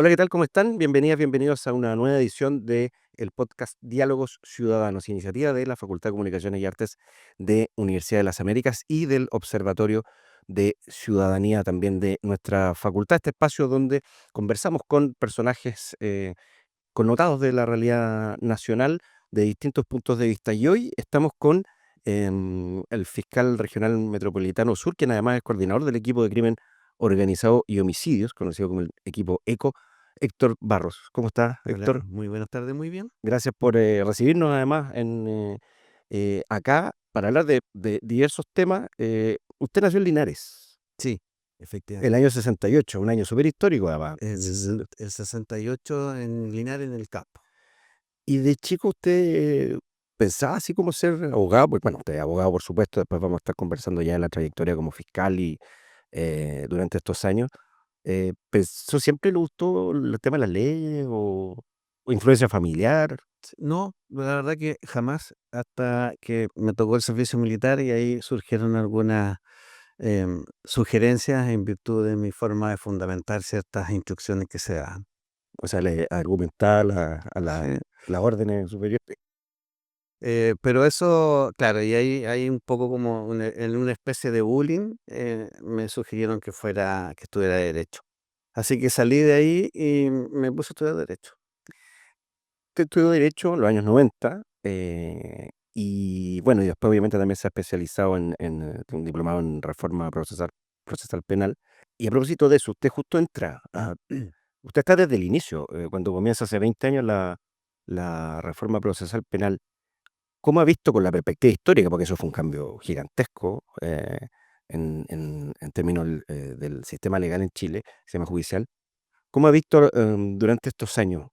Hola, ¿qué tal? ¿Cómo están? Bienvenidas, bienvenidos a una nueva edición de el podcast Diálogos Ciudadanos, iniciativa de la Facultad de Comunicaciones y Artes de Universidad de las Américas y del Observatorio de Ciudadanía también de nuestra facultad. Este espacio donde conversamos con personajes connotados de la realidad nacional de distintos puntos de vista. Y hoy estamos con el fiscal regional metropolitano sur, quien además es coordinador del equipo de crimen organizado y homicidios, conocido como el equipo ECO, Héctor Barros. ¿Cómo está, Hola, Héctor? muy buenas tardes, muy bien. Gracias por recibirnos además acá para hablar de diversos temas. Usted nació en Linares, Sí, el efectivamente. año 68, un año súper histórico además. El 68 en Linares, en el campo. Y de chico usted pensaba así como ser abogado, pues bueno, usted es abogado por supuesto, después vamos a estar conversando ya de la trayectoria como fiscal y durante estos años. ¿Pensó siempre le gustó el tema de las leyes o influencia familiar? No, la verdad que jamás, hasta que me tocó el servicio militar y ahí surgieron algunas sugerencias en virtud de mi forma de fundamentar ciertas instrucciones que se dan. O sea, le argumentar Sí. las órdenes superiores. Pero eso, claro, y ahí hay un poco como en una especie de bullying, me sugirieron que estudiara Derecho. Así que salí de ahí y me puse a estudiar Derecho. Usted estudió Derecho en los años 90 y bueno, y después obviamente también se ha especializado en un diplomado en reforma procesal penal. Y a propósito de eso, usted justo entra usted está desde el inicio, cuando comienza hace 20 años la reforma procesal penal. ¿Cómo ha visto con la perspectiva histórica? Porque eso fue un cambio gigantesco en términos del sistema legal en Chile, sistema judicial. ¿Cómo ha visto durante estos años,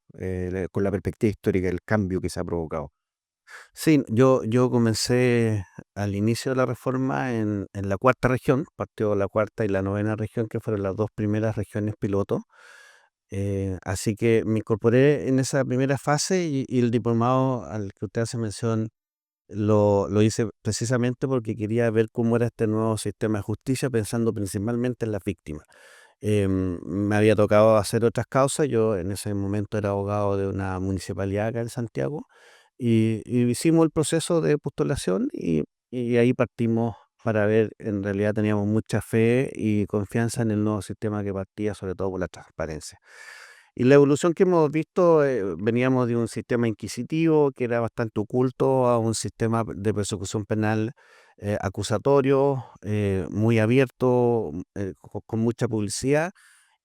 con la perspectiva histórica, el cambio que se ha provocado? Sí, yo comencé al inicio de la reforma en la cuarta región, partió la cuarta y la novena región, que fueron las dos primeras regiones piloto. Así que me incorporé en esa primera fase y el diplomado al que usted hace mención lo hice precisamente porque quería ver cómo era este nuevo sistema de justicia, pensando principalmente en las víctimas. Me había tocado hacer otras causas. Yo en ese momento era abogado de una municipalidad acá en Santiago y hicimos el proceso de postulación y ahí partimos para ver, en realidad teníamos mucha fe y confianza en el nuevo sistema que partía, sobre todo por la transparencia. Y la evolución que hemos visto, veníamos de un sistema inquisitivo que era bastante oculto a un sistema de persecución penal acusatorio, muy abierto, con mucha publicidad.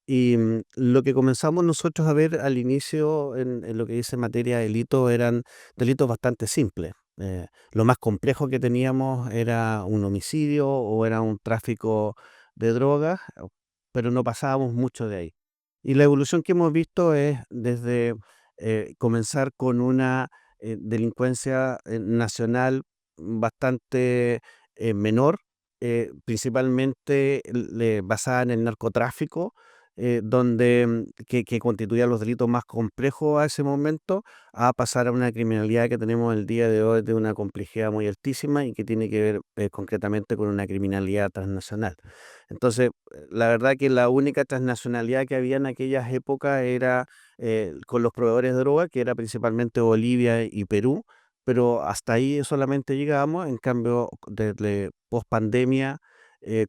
Y lo que comenzamos nosotros a ver al inicio en lo que dice materia de delito eran delitos bastante simples. Lo más complejo que teníamos era un homicidio o era un tráfico de drogas, pero no pasábamos mucho de ahí. Y la evolución que hemos visto es desde comenzar con una delincuencia nacional bastante menor, principalmente basada en el narcotráfico, donde que constituía los delitos más complejos a ese momento, a pasar a una criminalidad que tenemos el día de hoy de una complejidad muy altísima y que tiene que ver concretamente con una criminalidad transnacional. Entonces, la verdad que la única transnacionalidad que había en aquellas épocas era con los proveedores de droga, que era principalmente Bolivia y Perú, pero hasta ahí solamente llegábamos. En cambio, desde post pandemia,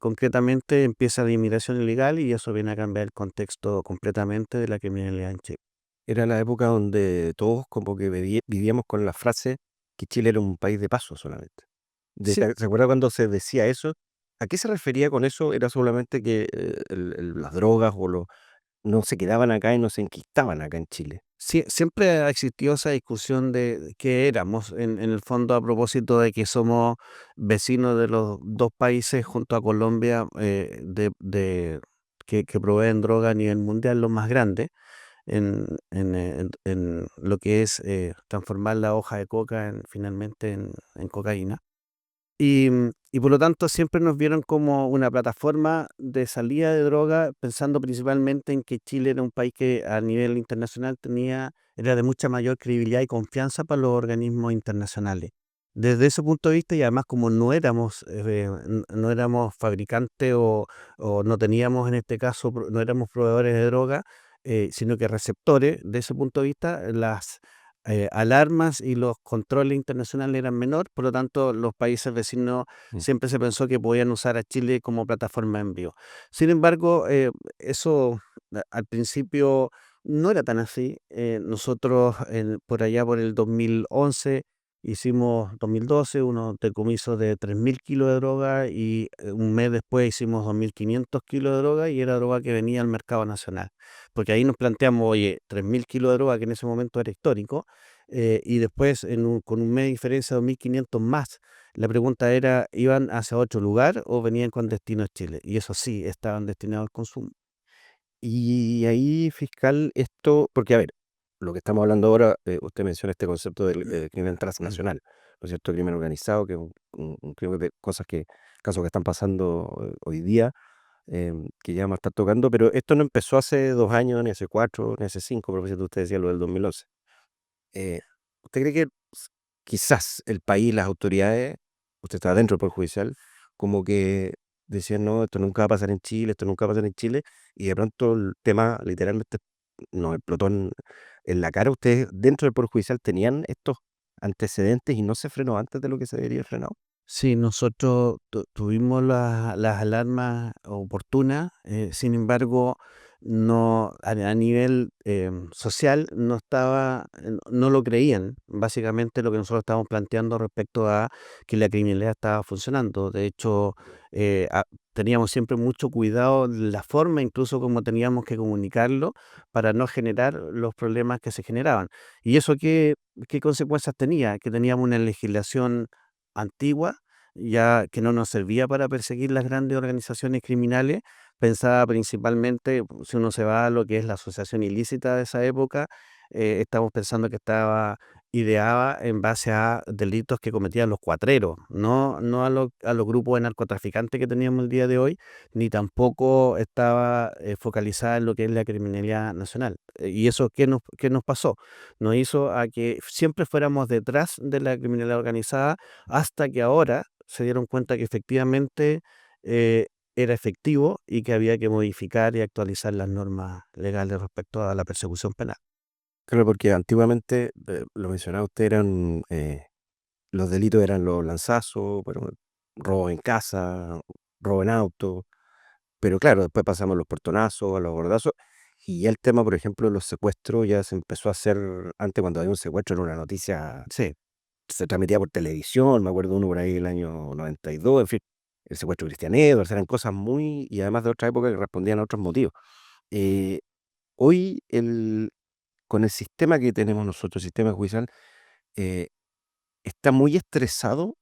concretamente empieza la inmigración ilegal y eso viene a cambiar el contexto completamente de la criminalidad en Chile. Era la época donde todos como que vivíamos con la frase que Chile era un país de paso solamente. Sí, ¿Se acuerda cuando se decía eso? ¿A qué se refería con eso? ¿Era solamente que las drogas no se quedaban acá y no se enquistaban acá en Chile? siempre ha existido esa discusión de qué éramos, en el fondo, a propósito de que somos vecinos de los dos países junto a Colombia, que proveen droga a nivel mundial, los más grandes, en lo que es transformar la hoja de coca finalmente en cocaína. Y por lo tanto siempre nos vieron como una plataforma de salida de droga, pensando principalmente en que Chile era un país que a nivel internacional era de mucha mayor credibilidad y confianza para los organismos internacionales. Desde ese punto de vista, y además como no éramos fabricantes o no teníamos en este caso, no éramos proveedores de droga, sino que receptores. De ese punto de vista, las alarmas y los controles internacionales eran menor, por lo tanto, los países vecinos Mm. siempre se pensó que podían usar a Chile como plataforma de envío. Sin embargo, eso al principio no era tan así. Nosotros por allá por el 2011 hicimos 2012 unos decomisos de 3.000 kilos de droga y un mes después hicimos 2.500 kilos de droga y era droga que venía al mercado nacional. Porque ahí nos planteamos, oye, 3.000 kilos de droga que en ese momento era histórico y después con un mes de diferencia 2.500 más. La pregunta era, ¿iban hacia otro lugar o venían con destino a Chile? Y eso sí, estaban destinados al consumo. Y ahí, fiscal, esto, porque a ver, lo que estamos hablando ahora, usted menciona este concepto del crimen transnacional, ¿no es cierto? Crimen organizado, que es un crimen de cosas casos que están pasando hoy día, que ya vamos a estar tocando, pero esto no empezó hace 2 años, ni hace 4, ni hace 5, por ejemplo, usted decía lo del 2011. Eh, ¿Usted cree que quizás el país, las autoridades, usted está dentro del Poder Judicial, como que decían, no, esto nunca va a pasar en Chile, esto nunca va a pasar en Chile, y de pronto el tema literalmente nos explotó en la cara? ¿Ustedes dentro del Poder Judicial tenían estos antecedentes y no se frenó antes de lo que se debería haber frenado? Sí, nosotros tuvimos las alarmas oportunas, sin embargo, no a nivel social no lo creían. Básicamente lo que nosotros estábamos planteando respecto a que la criminalidad estaba funcionando. De hecho, teníamos siempre mucho cuidado de la forma, incluso como teníamos que comunicarlo, para no generar los problemas que se generaban. ¿Y eso qué consecuencias tenía? Que teníamos una legislación antigua, ya que no nos servía para perseguir las grandes organizaciones criminales, pensaba principalmente, si uno se va a lo que es la asociación ilícita de esa época, estamos pensando que estaba ideada en base a delitos que cometían los cuatreros, no a los grupos de narcotraficantes que teníamos el día de hoy, ni tampoco estaba focalizada en lo que es la criminalidad nacional. ¿Y eso qué nos pasó? Nos hizo a que siempre fuéramos detrás de la criminalidad organizada hasta que ahora se dieron cuenta que efectivamente eh, era efectivo y que había que modificar y actualizar las normas legales respecto a la persecución penal. Claro, porque antiguamente, lo mencionaba usted, los delitos eran los lanzazos, bueno, robo en casa, robo en auto. Pero claro, después pasamos a los portonazos, a los gordazos, y ya el tema, por ejemplo, de los secuestros ya se empezó a hacer. Antes, cuando había un secuestro, era una noticia, Sí, se transmitía por televisión, me acuerdo uno por ahí el año 92, en fin, el secuestro de Cristian Edwards, eran cosas muy, y además de otra época que respondían a otros motivos. Eh, Hoy, con el sistema que tenemos nosotros, el sistema judicial, eh, está muy estresado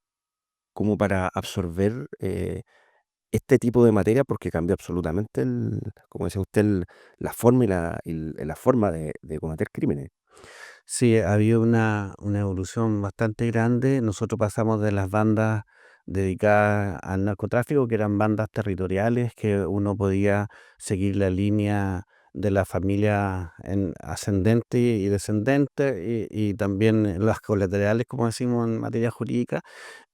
como para absorber este tipo de materia, porque cambió absolutamente, como decía usted, la forma y la forma de cometer crímenes. sí, había una evolución bastante grande. Nosotros pasamos de las bandas dedicadas al narcotráfico, que eran bandas territoriales, que uno podía seguir la línea de la familia en ascendente y descendente, y también las colaterales, como decimos en materia jurídica,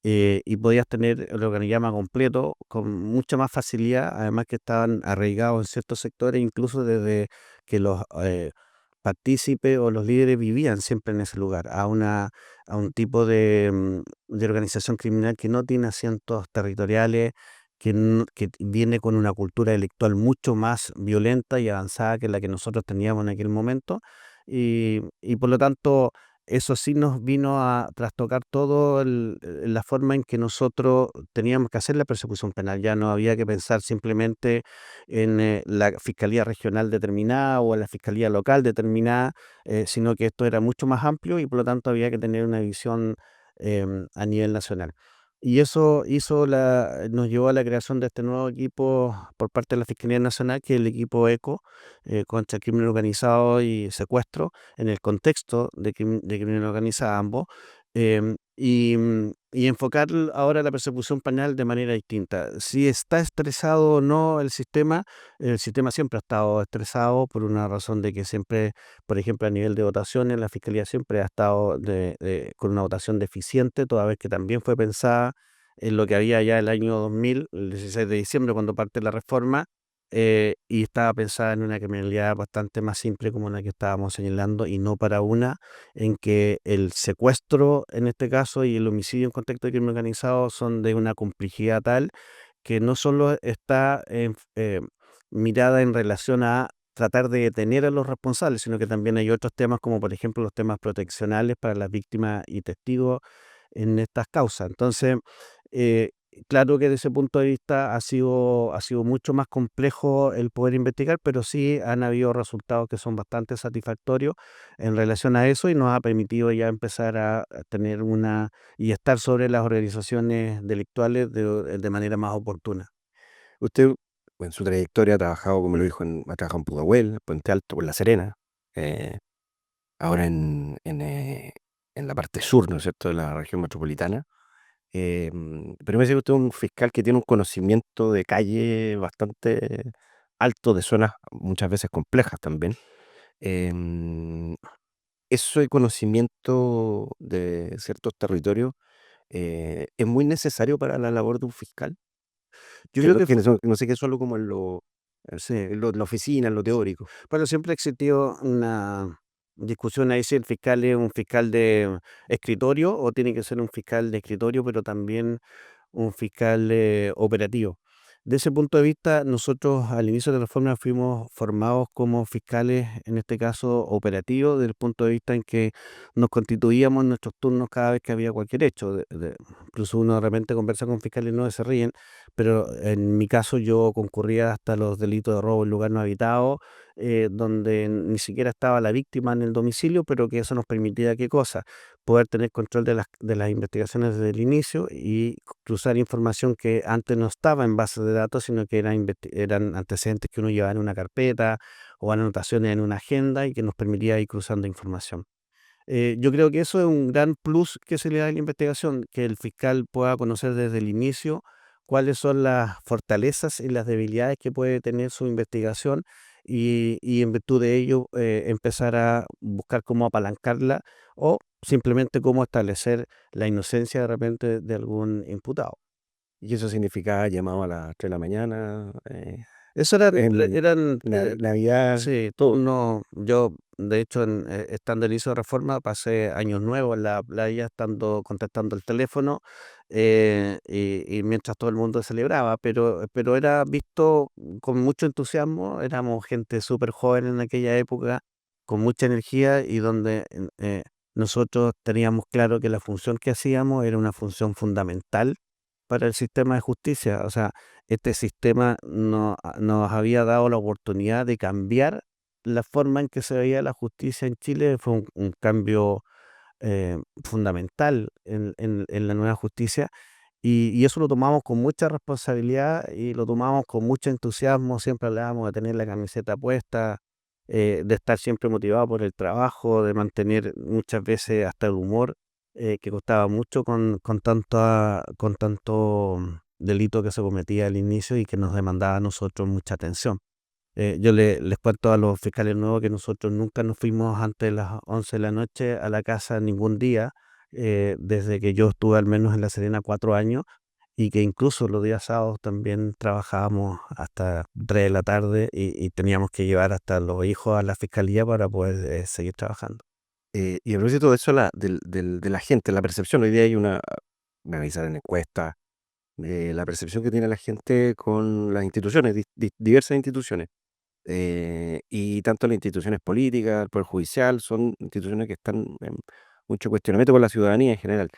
y podías tener el organigrama completo con mucha más facilidad, además que estaban arraigados en ciertos sectores, incluso desde que los partícipes o los líderes vivían siempre en ese lugar, a un tipo de organización criminal que no tiene asientos territoriales, que viene con una cultura intelectual mucho más violenta y avanzada que la que nosotros teníamos en aquel momento, y por lo tanto eso sí nos vino a trastocar todo la forma en que nosotros teníamos que hacer la persecución penal. Ya no había que pensar simplemente en la fiscalía regional determinada o en la fiscalía local determinada, sino que esto era mucho más amplio y por lo tanto había que tener una visión a nivel nacional. Y eso nos llevó a la creación de este nuevo equipo por parte de la Fiscalía Nacional, que es el equipo ECO, contra el crimen organizado y secuestro, en el contexto de crimen organizado ambos, y enfocar ahora la persecución penal de manera distinta. Si está estresado o no el sistema siempre ha estado estresado por una razón de que siempre, por ejemplo, a nivel de votaciones, la Fiscalía siempre ha estado con una votación deficiente, toda vez que también fue pensada en lo que había ya el año 2000, el 16 de diciembre, cuando parte la reforma, y estaba pensada en una criminalidad bastante más simple como la que estábamos señalando y no para una en que el secuestro en este caso y el homicidio en contexto de crimen organizado son de una complejidad tal que no solo está mirada en relación a tratar de detener a los responsables, sino que también hay otros temas como por ejemplo los temas proteccionales para las víctimas y testigos en estas causas. Entonces, eh, claro que desde ese punto de vista ha sido mucho más complejo el poder investigar, pero sí han habido resultados que son bastante satisfactorios en relación a eso y nos ha permitido ya empezar a tener una y estar sobre las organizaciones delictuales de manera más oportuna. Usted, en su trayectoria, ha trabajado, como lo dijo, ha trabajado en Pudahuel, Puente Alto, en La Serena, eh, ahora en la parte sur, ¿no es cierto?, de la región metropolitana. Pero me dice que usted es un fiscal que tiene un conocimiento de calle bastante alto, de zonas muchas veces complejas también. Em, Ese conocimiento de ciertos territorios es muy necesario para la labor de un fiscal. Yo creo que Que no se quede solo como sí. en la oficina, en lo teórico. Bueno, siempre ha existido una discusión ahí si el fiscal es un fiscal de escritorio o tiene que ser un fiscal de escritorio, pero también un fiscal operativo. De ese punto de vista, nosotros al inicio de la reforma fuimos formados como fiscales, en este caso operativos, desde el punto de vista en que nos constituíamos en nuestros turnos cada vez que había cualquier hecho. Incluso uno de repente conversa con fiscales y no se ríen, pero en mi caso yo concurría hasta los delitos de robo en lugar no habitado, donde ni siquiera estaba la víctima en el domicilio, pero que eso nos permitía qué cosa, poder tener control de las investigaciones desde el inicio y cruzar información que antes no estaba en bases de datos, sino que eran antecedentes que uno llevaba en una carpeta o anotaciones en una agenda y que nos permitía ir cruzando información. Yo creo que eso es un gran plus que se le da a la investigación, que el fiscal pueda conocer desde el inicio cuáles son las fortalezas y las debilidades que puede tener su investigación y en virtud de ello empezar a buscar cómo apalancarla o simplemente cómo establecer la inocencia de repente de algún imputado. Y eso significaba llamado a las 3 de la mañana, Eso eran, en eran Navidad, sí, todo. yo de hecho estando en inicio de reforma pasé años nuevos en la playa estando contestando el teléfono y mientras todo el mundo celebraba, pero era visto con mucho entusiasmo, éramos gente súper joven en aquella época, con mucha energía y donde nosotros teníamos claro que la función que hacíamos era una función fundamental para el sistema de justicia. O sea, este sistema nos había dado la oportunidad de cambiar la forma en que se veía la justicia en Chile. Fue un cambio fundamental en la nueva justicia y eso lo tomamos con mucha responsabilidad y lo tomamos con mucho entusiasmo. Siempre hablábamos de tener la camiseta puesta, de estar siempre motivado por el trabajo, de mantener muchas veces hasta el humor, que costaba mucho con tanto delito que se cometía al inicio y que nos demandaba a nosotros mucha atención. Yo les cuento a los fiscales nuevos que nosotros nunca nos fuimos antes de las 11 de la noche a la casa ningún día, desde que yo estuve al menos en La Serena 4 años, y que incluso los días sábados también trabajábamos hasta 3 de la tarde y teníamos que llevar hasta los hijos a la fiscalía para poder seguir trabajando. Y a propósito de eso, de la gente, la percepción, hoy día hay me revisaron encuestas, la percepción que tiene la gente con las instituciones, diversas instituciones. Y tanto las instituciones políticas, el Poder Judicial, son instituciones que están en mucho cuestionamiento con la ciudadanía en general.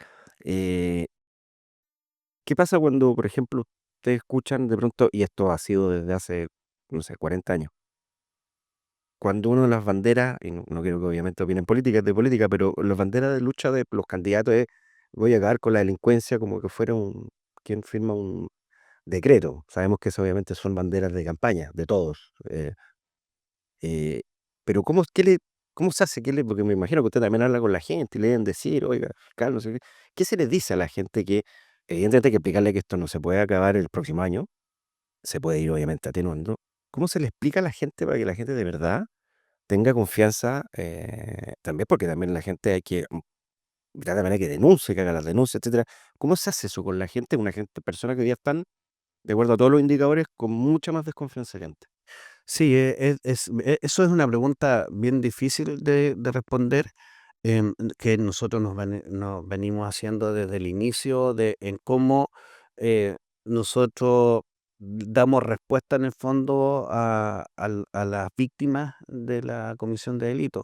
Eh, ¿Qué pasa cuando, por ejemplo, ustedes escuchan de pronto, y esto ha sido desde hace, no sé, 40 años, cuando uno de las banderas, y no quiero que obviamente opinen políticas de política, pero las banderas de lucha de los candidatos es voy a acabar con la delincuencia como que fuera quien firma un decreto? Sabemos que eso obviamente son banderas de campaña, de todos. Eh, pero ¿cómo se hace? Porque me imagino que usted también habla con la gente y le deben decir, oiga, fiscal, no sé qué. ¿Qué se les dice a la gente que, evidentemente hay que explicarle que esto no se puede acabar el próximo año, se puede ir obviamente atenuando? ¿Cómo se le explica a la gente para que la gente de verdad tenga confianza? También porque también la gente hay que, de manera que denuncie, que haga las denuncias, etcétera. ¿Cómo se hace eso con la gente, una gente, personas que hoy día están de acuerdo a todos los indicadores, con mucha más desconfianza que antes. Sí, eso es una pregunta bien difícil de responder, que nosotros nos venimos haciendo desde el inicio en cómo nosotros damos respuesta en el fondo a las víctimas de la comisión de delitos.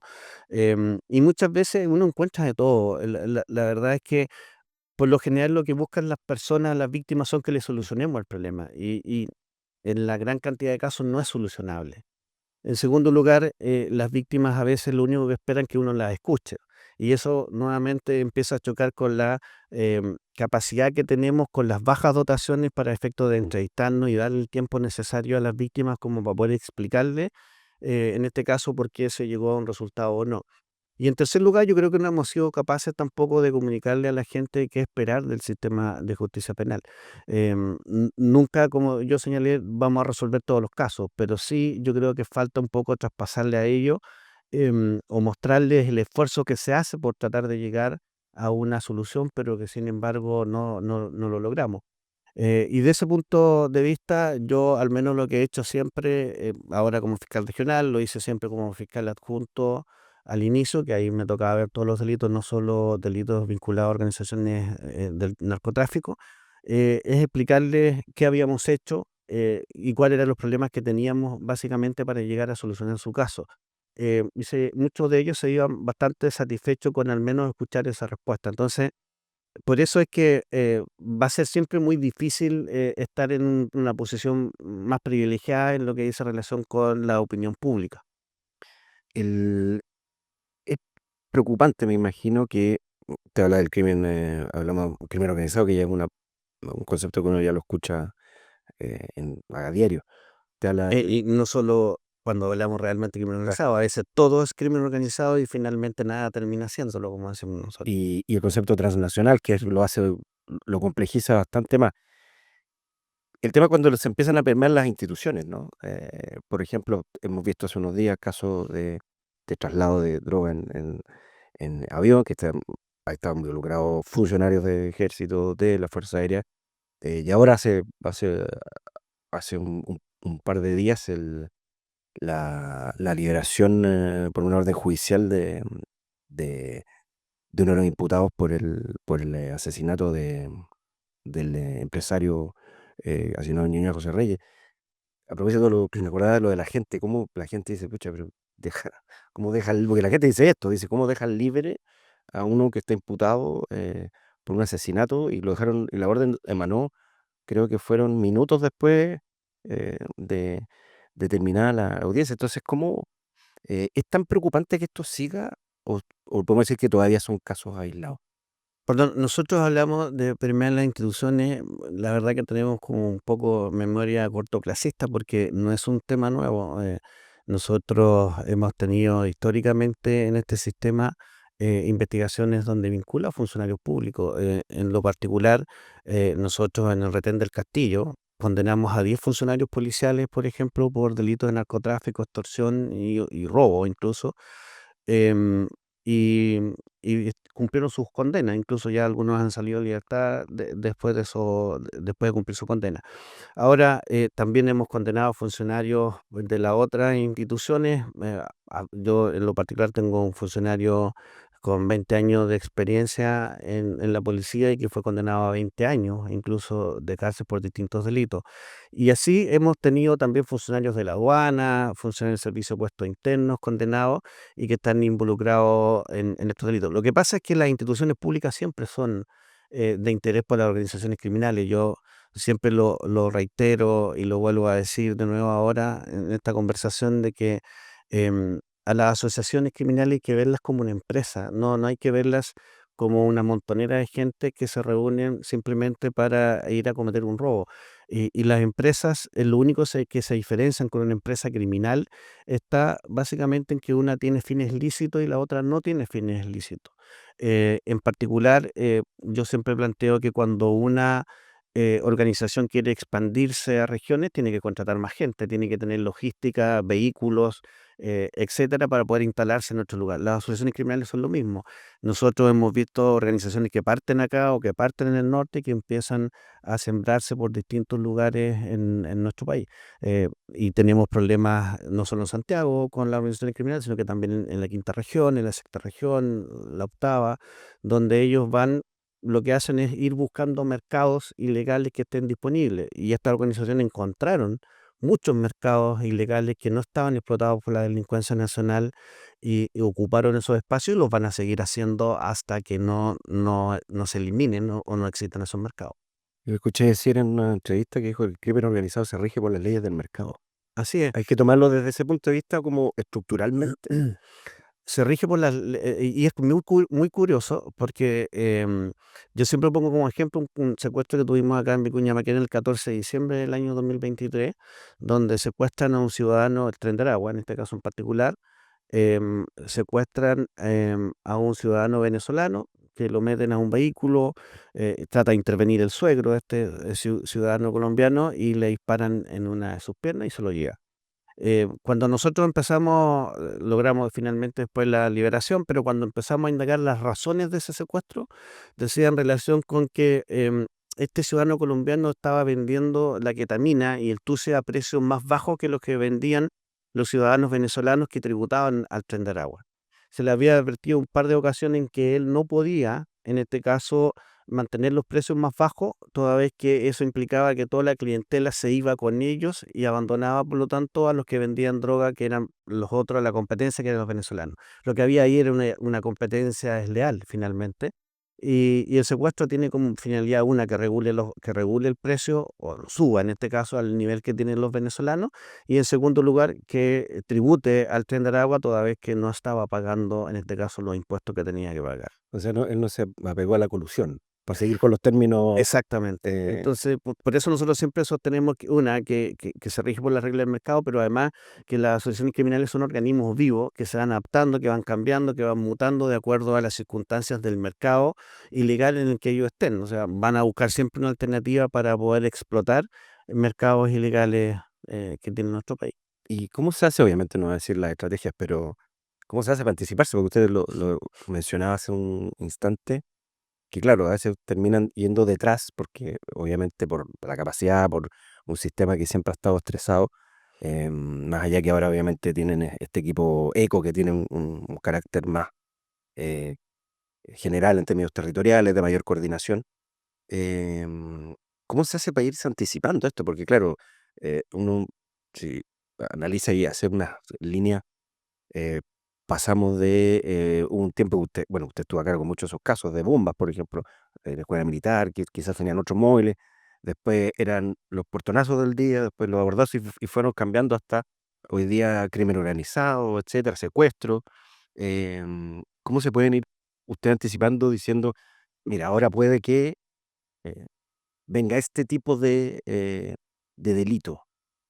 Y muchas veces uno encuentra de todo. La verdad es que por lo general lo que buscan las personas, las víctimas, son que le solucionemos el problema y en la gran cantidad de casos no es solucionable. En segundo lugar, las víctimas a veces lo único que esperan es que uno las escuche. Y eso nuevamente empieza a chocar con la capacidad que tenemos con las bajas dotaciones para efecto de entrevistarnos y dar el tiempo necesario a las víctimas como para poder explicarle, en este caso, por qué se llegó a un resultado o no. Y en tercer lugar, yo creo que no hemos sido capaces tampoco de comunicarle a la gente qué esperar del sistema de justicia penal. Nunca, como yo señalé, vamos a resolver todos los casos, pero sí yo creo que falta un poco traspasarle a ellos, o mostrarles el esfuerzo que se hace por tratar de llegar a una solución, pero que sin embargo no lo logramos. Y de ese punto de vista, yo al menos lo que he hecho siempre, ahora como fiscal regional, lo hice siempre como fiscal adjunto al inicio, que ahí me tocaba ver todos los delitos, no solo delitos vinculados a organizaciones del narcotráfico, es explicarles qué habíamos hecho y cuáles eran los problemas que teníamos básicamente para llegar a solucionar su caso. Muchos de ellos se iban bastante satisfechos con al menos escuchar esa respuesta. Entonces, por eso es que va a ser siempre muy difícil estar en una posición más privilegiada en lo que dice relación con la opinión pública. El, es preocupante, me imagino, que te habla del crimen, hablamos del crimen organizado, que ya es un concepto que uno ya lo escucha a diario. Te habla, Y no solo cuando hablamos realmente de crimen organizado, a veces todo es crimen organizado y finalmente nada termina siéndolo, como decimos nosotros. y el concepto transnacional, que lo complejiza bastante más. El tema es cuando se empiezan a permear las instituciones, ¿no? Por ejemplo, hemos visto hace unos días casos de traslado de droga en avión, ha estado involucrados funcionarios del ejército, de la Fuerza Aérea, y ahora hace un par de días la liberación por una orden judicial de, de uno de los imputados por el asesinato del empresario asesinado en Ñuñoa, José Reyes. A propósito de lo que me acordaba de lo de la gente, cómo la gente dice, pucha, pero deja, ¿cómo porque la gente dice esto, dice, ¿cómo dejan libre a uno que está imputado por un asesinato y lo dejaron, y la orden emanó, creo que fueron minutos después de terminada la audiencia? Entonces, ¿cómo es tan preocupante que esto siga o podemos decir que todavía son casos aislados? Cuando nosotros hablamos de permear las instituciones, la verdad que tenemos como un poco memoria cortoplacista porque no es un tema nuevo. Nosotros hemos tenido históricamente en este sistema investigaciones donde vincula a funcionarios públicos. En lo particular, nosotros en el retén del Castillo condenamos a 10 funcionarios policiales, por ejemplo, por delitos de narcotráfico, extorsión y robo incluso. em, y, y cumplieron sus condenas, incluso ya algunos han salido en libertad después de eso, después de cumplir su condena. Ahora, también hemos condenado a funcionarios de las otras instituciones. Yo en lo particular tengo un funcionario con 20 años de experiencia en la policía y que fue condenado a 20 años, incluso de cárcel por distintos delitos. Y así hemos tenido también funcionarios de la aduana, funcionarios del servicio de puestos internos condenados y que están involucrados en estos delitos. Lo que pasa es que las instituciones públicas siempre son de interés para las organizaciones criminales. Yo siempre lo reitero y lo vuelvo a decir de nuevo ahora en esta conversación de que a las asociaciones criminales hay que verlas como una empresa, no hay que verlas como una montonera de gente que se reúnen simplemente para ir a cometer un robo. Y las empresas, lo único que se diferencian con una empresa criminal está básicamente en que una tiene fines lícitos y la otra no tiene fines lícitos. En particular, yo siempre planteo que cuando una organización quiere expandirse a regiones, tiene que contratar más gente, tiene que tener logística, vehículos, etcétera, para poder instalarse en otro lugar. Las asociaciones criminales son lo mismo. Nosotros hemos visto organizaciones que parten acá o que parten en el norte y que empiezan a sembrarse por distintos lugares en nuestro país. Y tenemos problemas no solo en Santiago con las organizaciones criminales, sino que también en la quinta región, en la sexta región, la octava, donde ellos van, lo que hacen es ir buscando mercados ilegales que estén disponibles. Y estas organizaciones encontraron muchos mercados ilegales que no estaban explotados por la delincuencia nacional y ocuparon esos espacios y los van a seguir haciendo hasta que no se eliminen o no existan esos mercados. Yo escuché decir en una entrevista que dijo que el crimen organizado se rige por las leyes del mercado. Así es. Hay que tomarlo desde ese punto de vista como estructuralmente. Se rige por y es muy curioso porque yo siempre pongo como ejemplo un secuestro que tuvimos acá en Vicuña Maquena el 14 de diciembre del año 2023, donde secuestran a un ciudadano, el Tren de Aragua, en este caso en particular, secuestran a un ciudadano venezolano que lo meten a un vehículo, trata de intervenir el suegro de este ciudadano colombiano y le disparan en una de sus piernas y se lo lleva. Cuando nosotros empezamos, logramos finalmente después la liberación, pero cuando empezamos a indagar las razones de ese secuestro, decía en relación con que este ciudadano colombiano estaba vendiendo la ketamina y el tuce a precios más bajos que los que vendían los ciudadanos venezolanos que tributaban al Tren de Aragua. Se le había advertido un par de ocasiones en que él no podía, en este caso, mantener los precios más bajos, toda vez que eso implicaba que toda la clientela se iba con ellos y abandonaba, por lo tanto, a los que vendían droga, que eran los otros, la competencia, que eran los venezolanos. Lo que había ahí era una competencia desleal, finalmente. Y el secuestro tiene como finalidad una que regule el precio, o lo suba en este caso al nivel que tienen los venezolanos, y en segundo lugar que tribute al Tren de Aragua toda vez que no estaba pagando, en este caso, los impuestos que tenía que pagar. O sea, él no se apegó a la colusión, para seguir con los términos. Exactamente. eh, Entonces, por eso nosotros siempre sostenemos que se rige por las reglas del mercado, pero además que las asociaciones criminales son organismos vivos que se van adaptando, que van cambiando, que van mutando de acuerdo a las circunstancias del mercado ilegal en el que ellos estén. O sea, van a buscar siempre una alternativa para poder explotar mercados ilegales que tiene nuestro país. ¿Y cómo se hace? Obviamente no voy a decir las estrategias, pero ¿cómo se hace para anticiparse? Porque usted lo mencionaba hace un instante, que claro, a veces terminan yendo detrás, porque obviamente por la capacidad, por un sistema que siempre ha estado estresado, más allá que ahora obviamente tienen este equipo ECO que tiene un carácter más eh, general en términos territoriales, de mayor coordinación. em, ¿Cómo se hace para irse anticipando esto? Porque claro, uno si analiza y hace una línea, eh, pasamos de un tiempo que usted estuvo a cargo de muchos de esos casos de bombas, por ejemplo, en la escuela militar, que quizás tenían otros móviles, después eran los portonazos del día, después los abordazos y fueron cambiando hasta hoy día crimen organizado, etcétera, secuestro. ¿Cómo se pueden ir usted anticipando diciendo, mira, ahora puede que eh, venga este tipo de delito?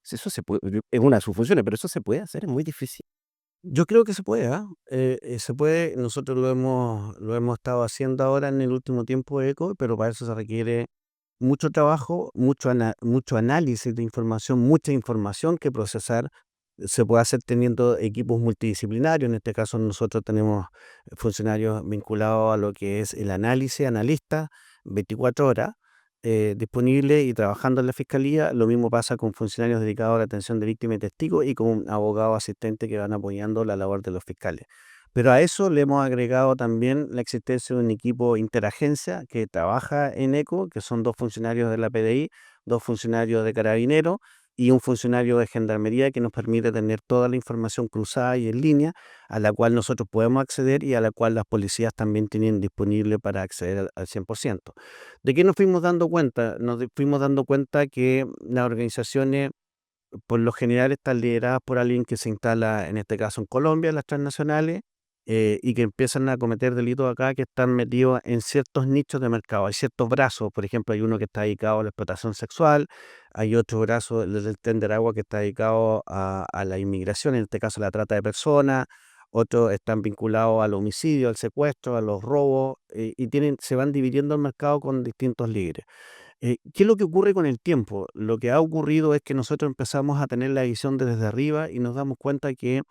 Si eso se puede, es una de sus funciones, pero eso se puede hacer, es muy difícil. Yo creo que se puede, ¿ah? Se puede, nosotros lo hemos estado haciendo ahora en el último tiempo, ECO, pero para eso se requiere mucho trabajo, mucho análisis de información, mucha información que procesar. Se puede hacer teniendo equipos multidisciplinarios. En este caso, nosotros tenemos funcionarios vinculados a lo que es el análisis, analistas, 24 horas disponibles y trabajando en la fiscalía. Lo mismo pasa con funcionarios dedicados a la atención de víctimas y testigos y con un abogado asistente que van apoyando la labor de los fiscales. Pero a eso le hemos agregado también la existencia de un equipo interagencia que trabaja en ECO, que son dos funcionarios de la PDI, dos funcionarios de Carabineros y un funcionario de Gendarmería que nos permite tener toda la información cruzada y en línea, a la cual nosotros podemos acceder y a la cual las policías también tienen disponible para acceder al 100%. ¿De qué nos fuimos dando cuenta? Fuimos dando cuenta que las organizaciones por lo general están lideradas por alguien que se instala, en este caso en Colombia, las transnacionales, y que empiezan a cometer delitos acá que están metidos en ciertos nichos de mercado. Hay ciertos brazos, por ejemplo, hay uno que está dedicado a la explotación sexual, hay otro brazo, el del Tren de Aragua, que está dedicado a la inmigración, en este caso a la trata de personas, otros están vinculados al homicidio, al secuestro, a los robos, y se van dividiendo el mercado con distintos líderes. ¿Qué es lo que ocurre con el tiempo? Lo que ha ocurrido es que nosotros empezamos a tener la visión desde arriba y nos damos cuenta que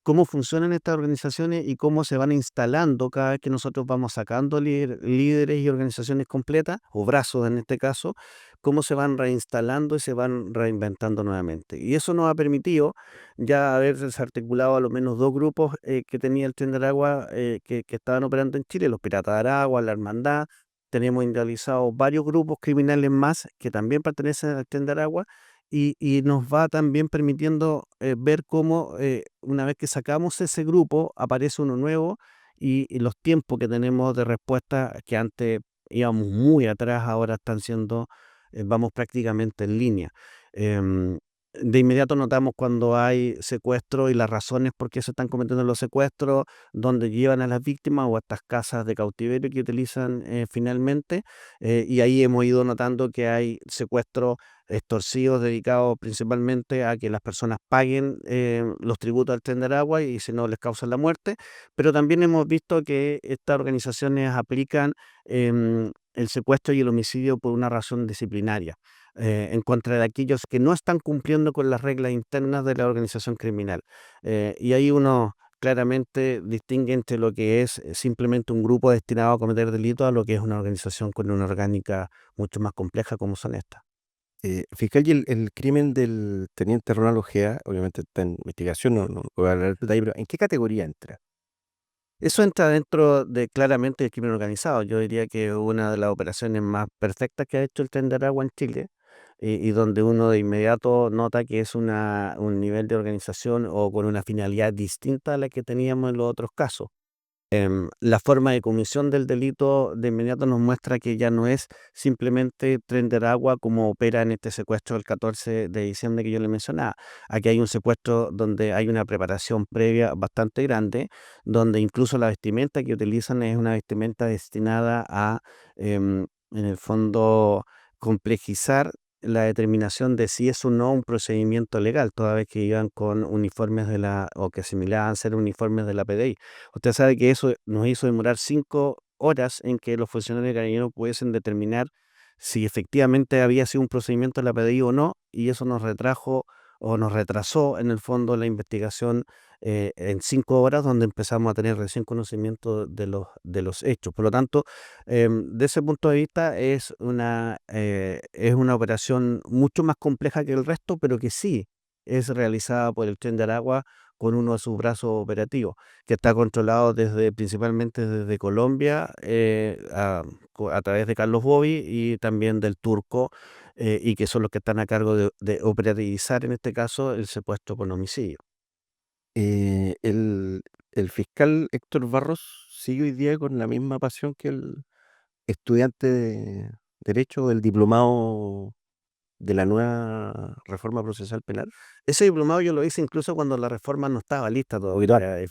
cómo funcionan estas organizaciones y cómo se van instalando cada vez que nosotros vamos sacando líderes y organizaciones completas, o brazos en este caso, cómo se van reinstalando y se van reinventando nuevamente. Y eso nos ha permitido ya haber desarticulado a lo menos dos grupos que tenía el Tren de Aragua que estaban operando en Chile, los Piratas de Aragua, la Hermandad. Tenemos individualizados varios grupos criminales más que también pertenecen al Tren de Aragua y nos va también permitiendo ver cómo una vez que sacamos ese grupo aparece uno nuevo y los tiempos que tenemos de respuesta que antes íbamos muy atrás, ahora están siendo, vamos prácticamente en línea. Em, de inmediato notamos cuando hay secuestros y las razones por qué se están cometiendo los secuestros, dónde llevan a las víctimas o a estas casas de cautiverio que utilizan finalmente. Y ahí hemos ido notando que hay secuestros extorsivos dedicados principalmente a que las personas paguen los tributos al Tren de Aragua y si no les causan la muerte, pero también hemos visto que estas organizaciones aplican el secuestro y el homicidio por una razón disciplinaria, en contra de aquellos que no están cumpliendo con las reglas internas de la organización criminal. Y ahí uno claramente distingue entre lo que es simplemente un grupo destinado a cometer delitos a lo que es una organización con una orgánica mucho más compleja como son estas. Fiscal, y el crimen del teniente Ronald Ojea, obviamente está en investigación, no voy a hablar del detalle, pero ¿en qué categoría entra? Eso entra dentro de claramente el crimen organizado. Yo diría que una de las operaciones más perfectas que ha hecho el Tren de Aragua en Chile y donde uno de inmediato nota que es un nivel de organización o con una finalidad distinta a la que teníamos en los otros casos. La forma de comisión del delito de inmediato nos muestra que ya no es simplemente Tren de Aragua como opera en este secuestro del 14 de diciembre que yo le mencionaba. Aquí hay un secuestro donde hay una preparación previa bastante grande, donde incluso la vestimenta que utilizan es una vestimenta destinada a, en el fondo, complejizar la determinación de si es o no un procedimiento legal, toda vez que iban con uniformes o que asimilaban ser uniformes de la PDI. Usted sabe que eso nos hizo demorar 5 horas en que los funcionarios carabineros pudiesen determinar si efectivamente había sido un procedimiento de la PDI o no, y eso nos retrajo o nos retrasó en el fondo la investigación en 5 horas, donde empezamos a tener recién conocimiento de los hechos. Por lo tanto, de ese punto de vista es una operación mucho más compleja que el resto, pero que sí es realizada por el Tren de Aragua con uno de sus brazos operativos que está controlado principalmente desde Colombia, a través de Carlos Bobby y también del Turco, y que son los que están a cargo de operativizar, en este caso, el secuestro por homicidio. El fiscal Héctor Barros sigue hoy día con la misma pasión que el estudiante de Derecho del diplomado de la nueva reforma procesal penal. Ese diplomado yo lo hice incluso cuando la reforma no estaba lista todavía, y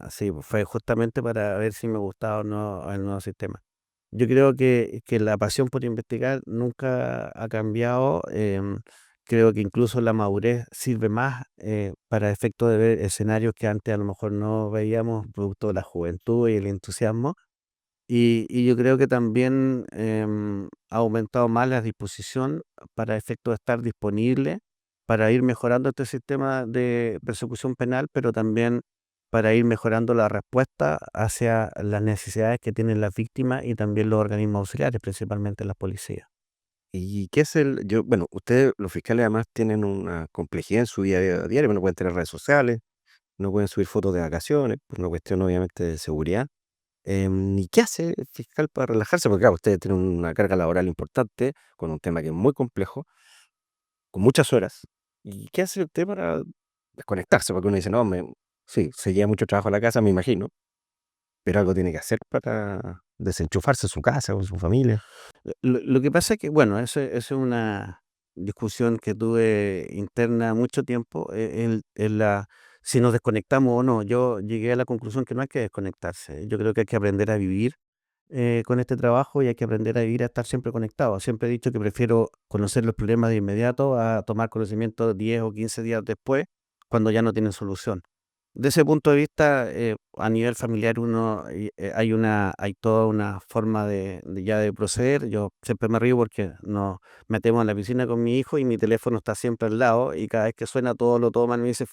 sí, pues, fue justamente para ver si me gustaba o no el nuevo sistema. Yo creo que la pasión por investigar nunca ha cambiado. Creo que incluso la madurez sirve más para efecto de ver escenarios que antes a lo mejor no veíamos, producto de la juventud y el entusiasmo. Y yo creo que también ha aumentado más la disposición para efecto de estar disponible para ir mejorando este sistema de persecución penal, pero también para ir mejorando la respuesta hacia las necesidades que tienen las víctimas y también los organismos auxiliares, principalmente las policías. ¿Y qué es bueno, ustedes, los fiscales, además tienen una complejidad en su vida diaria, no pueden tener redes sociales, no pueden subir fotos de vacaciones, por una cuestión obviamente de seguridad. ¿Y qué hace el fiscal para relajarse? Porque claro, ustedes tienen una carga laboral importante, con un tema que es muy complejo, con muchas horas. ¿Y qué hace usted para desconectarse? Porque uno dice, no, sí, se lleva mucho trabajo a la casa, me imagino, pero algo tiene que hacer para desenchufarse de su casa, con su familia. Lo que pasa es que, bueno, eso es una discusión que tuve interna mucho tiempo, si nos desconectamos o no. Yo llegué a la conclusión que no hay que desconectarse. Yo creo que hay que aprender a vivir con este trabajo y hay que aprender a vivir a estar siempre conectado. Siempre he dicho que prefiero conocer los problemas de inmediato a tomar conocimiento 10 o 15 días después, cuando ya no tienen solución. de ese punto de vista, a nivel familiar hay toda una forma de proceder. Yo siempre me río porque nos metemos en la piscina con mi hijo y mi teléfono está siempre al lado y cada vez que suena todos lo toman y me dicen,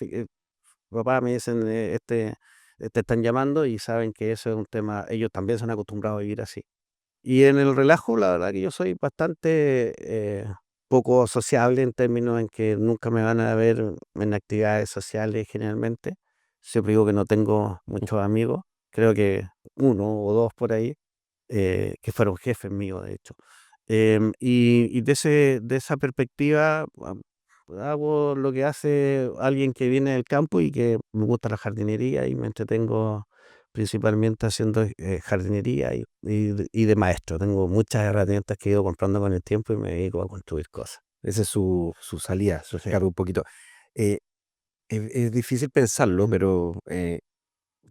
papá, me dicen, te están llamando y saben que eso es un tema, ellos también se han acostumbrado a vivir así. Y en el relajo, la verdad que yo soy bastante poco sociable en términos en que nunca me van a ver en actividades sociales generalmente. Siempre digo que no tengo muchos amigos, creo que uno o dos por ahí, que fueron jefes míos, de hecho. Y de esa perspectiva, hago lo que hace alguien que viene del campo y que me gusta la jardinería y me entretengo principalmente haciendo jardinería y de maestro. Tengo muchas herramientas que he ido comprando con el tiempo y me dedico a construir cosas. Esa es su salida, su Sí. escape un poquito. Eh, es difícil pensarlo, pero usted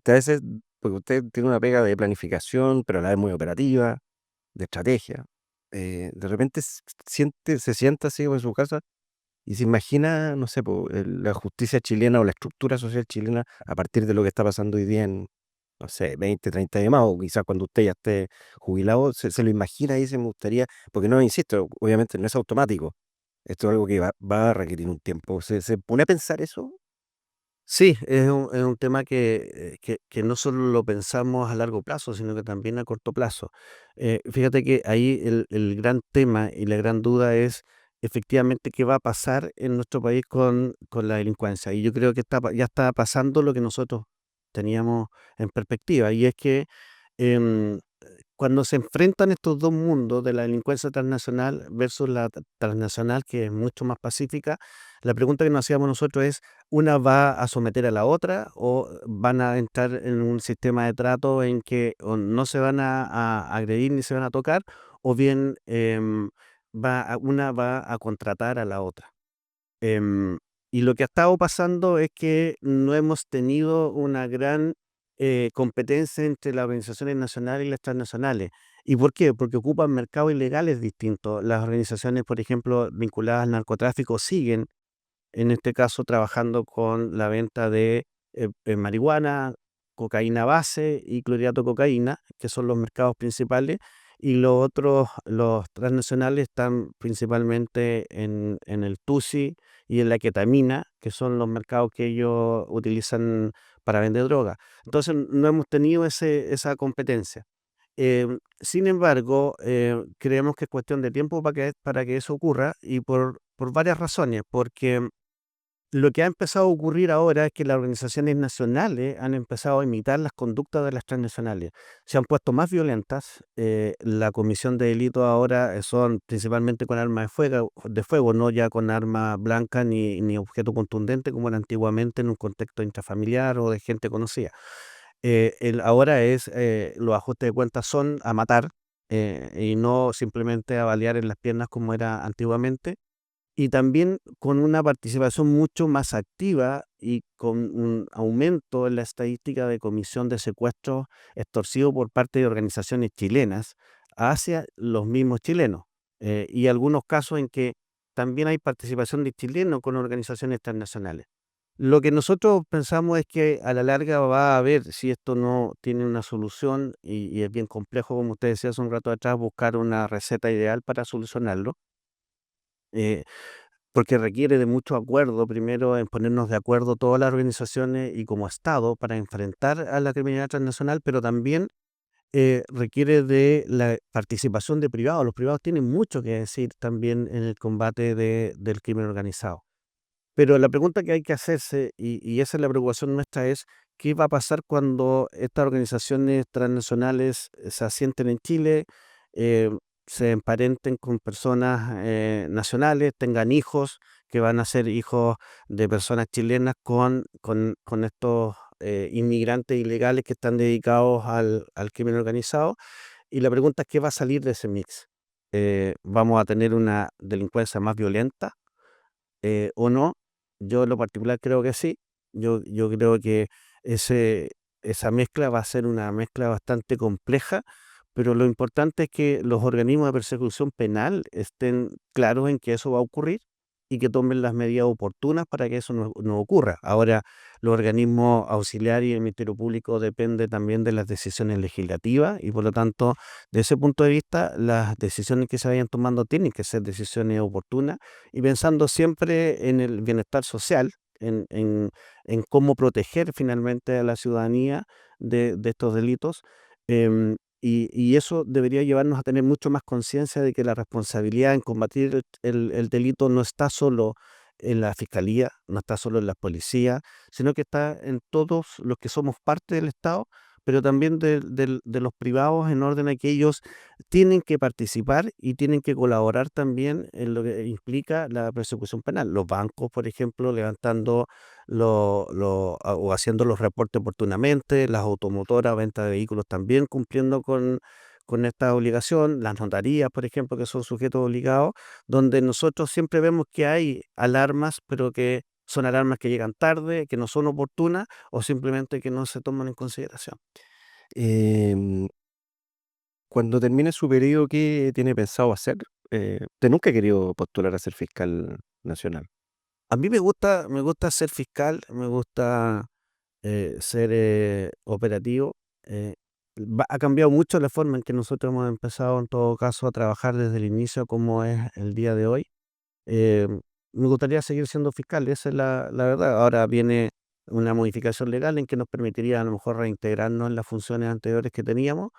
a veces, porque usted tiene una pega de planificación, pero a la vez muy operativa, de estrategia. De repente se sienta así como en su casa y se imagina, no sé, po, la justicia chilena o la estructura social chilena a partir de lo que está pasando hoy día en, no sé, 20, 30 años más, o quizás cuando usted ya esté jubilado, se lo imagina y se me gustaría, porque no, insisto, obviamente no es automático. Esto es algo que va a requerir un tiempo. ¿Se pone a pensar eso? Sí, es un tema que no solo lo pensamos a largo plazo, sino que también a corto plazo. Fíjate que ahí el gran tema y la gran duda es efectivamente qué va a pasar en nuestro país con la delincuencia. Y yo creo que ya está pasando lo que nosotros teníamos en perspectiva, y es que em, cuando se enfrentan estos dos mundos de la delincuencia transnacional versus la transnacional, que es mucho más pacífica, la pregunta que nos hacíamos nosotros es, ¿una va a someter a la otra o van a entrar en un sistema de trato en que o no se van a agredir ni se van a tocar, o bien una va a contratar a la otra? Em, y lo que ha estado pasando es que no hemos tenido una gran competencia entre las organizaciones nacionales y las transnacionales. ¿Y por qué? Porque ocupan mercados ilegales distintos. Las organizaciones, por ejemplo, vinculadas al narcotráfico, siguen en este caso trabajando con la venta de marihuana, cocaína base y clorhidrato de cocaína, que son los mercados principales, y los otros, los transnacionales, están principalmente en el tusi y en la ketamina, que son los mercados que ellos utilizan para vender droga. Entonces no hemos tenido esa competencia. Sin embargo, creemos que es cuestión de tiempo para que eso ocurra, y por varias razones, porque lo que ha empezado a ocurrir ahora es que las organizaciones nacionales han empezado a imitar las conductas de las transnacionales. Se han puesto más violentas. La comisión de delitos ahora son principalmente con armas de fuego, no ya con arma blanca ni objeto contundente como era antiguamente en un contexto intrafamiliar o de gente conocida. Ahora los ajustes de cuentas son a matar, y no simplemente a balear en las piernas como era antiguamente, y también con una participación mucho más activa y con un aumento en la estadística de comisión de secuestros extorsivos por parte de organizaciones chilenas hacia los mismos chilenos. Y algunos casos en que también hay participación de chilenos con organizaciones transnacionales. Lo que nosotros pensamos es que a la larga va a haber, si esto no tiene una solución, y es bien complejo, como usted decía hace un rato atrás, buscar una receta ideal para solucionarlo. eh, Porque requiere de mucho acuerdo, primero en ponernos de acuerdo todas las organizaciones y como Estado para enfrentar a la criminalidad transnacional, pero también requiere de la participación de privados. Los privados tienen mucho que decir también en el combate del crimen organizado. Pero la pregunta que hay que hacerse, y esa es la preocupación nuestra, es qué va a pasar cuando estas organizaciones transnacionales se asienten en Chile, eh, se emparenten con personas nacionales, tengan hijos que van a ser hijos de personas chilenas con estos inmigrantes ilegales que están dedicados al crimen organizado. Y la pregunta es qué va a salir de ese mix. ¿Vamos a tener una delincuencia más violenta o no? Yo en lo particular creo que sí. Yo creo que ese, esa mezcla va a ser una mezcla bastante compleja, pero lo importante es que los organismos de persecución penal estén claros en que eso va a ocurrir, y que tomen las medidas oportunas para que eso no ocurra. Ahora, los organismos auxiliares y el Ministerio Público depende también de las decisiones legislativas y por lo tanto, de ese punto de vista, las decisiones que se vayan tomando tienen que ser decisiones oportunas y pensando siempre en el bienestar social, en cómo proteger finalmente a la ciudadanía de estos delitos. Y eso debería llevarnos a tener mucho más conciencia de que la responsabilidad en combatir el delito no está solo en la fiscalía, no está solo en la policía, sino que está en todos los que somos parte del Estado, pero también de los privados, en orden a que ellos tienen que participar y tienen que colaborar también en lo que implica la persecución penal. Los bancos, por ejemplo, levantando o haciendo los reportes oportunamente, las automotoras, venta de vehículos también cumpliendo con esta obligación, las notarías, por ejemplo, que son sujetos obligados, donde nosotros siempre vemos que hay alarmas, pero que son alarmas que llegan tarde, que no son oportunas o simplemente que no se toman en consideración. Em, Cuando termine su periodo, ¿qué tiene pensado hacer? Usted nunca ha querido postular a ser fiscal nacional. A mí me gusta ser fiscal, me gusta ser operativo. eh, Ha cambiado mucho la forma en que nosotros hemos empezado, en todo caso, a trabajar desde el inicio, como es el día de hoy. Eh, Me gustaría seguir siendo fiscal, esa es la verdad. Ahora viene una modificación legal en que nos permitiría a lo mejor reintegrarnos en las funciones anteriores que teníamos,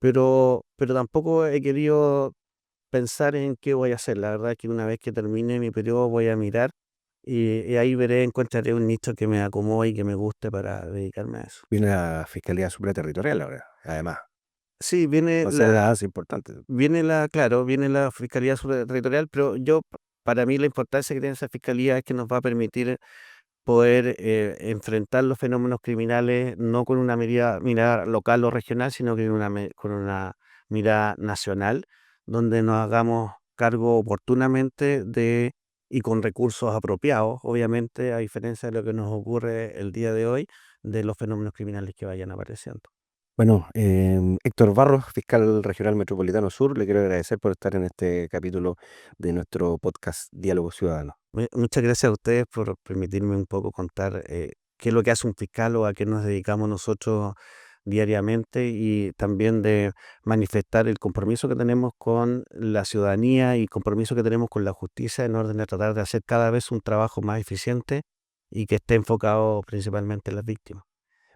pero tampoco he querido pensar en qué voy a hacer. La verdad es que una vez que termine mi periodo voy a mirar y ahí veré, encontraré un nicho que me acomode y que me guste para dedicarme a eso. Viene la Fiscalía Supraterritorial ahora, además. Sí, viene O sea, la, es importante. claro, viene la Fiscalía Territorial, pero para mí la importancia que tiene esa fiscalía es que nos va a permitir poder enfrentar los fenómenos criminales no con una mirada local o regional, sino que con una mirada nacional, donde nos hagamos cargo oportunamente y con recursos apropiados, obviamente, a diferencia de lo que nos ocurre el día de hoy, de los fenómenos criminales que vayan apareciendo. Bueno, Héctor Barros, fiscal regional metropolitano sur, le quiero agradecer por estar en este capítulo de nuestro podcast Diálogo Ciudadano. Muchas gracias a ustedes por permitirme un poco contar qué es lo que hace un fiscal o a qué nos dedicamos nosotros diariamente y también de manifestar el compromiso que tenemos con la ciudadanía y compromiso que tenemos con la justicia en orden de tratar de hacer cada vez un trabajo más eficiente y que esté enfocado principalmente en las víctimas.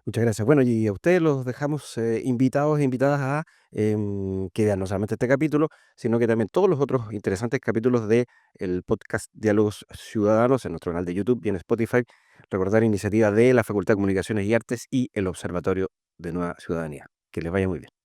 Muchas gracias. Bueno, y a ustedes los dejamos invitados e invitadas a que vean no solamente este capítulo, sino que también todos los otros interesantes capítulos de el podcast Diálogos Ciudadanos en nuestro canal de YouTube y en Spotify. Recordar iniciativa de la Facultad de Comunicaciones y Artes y el Observatorio de Nueva Ciudadanía. Que les vaya muy bien.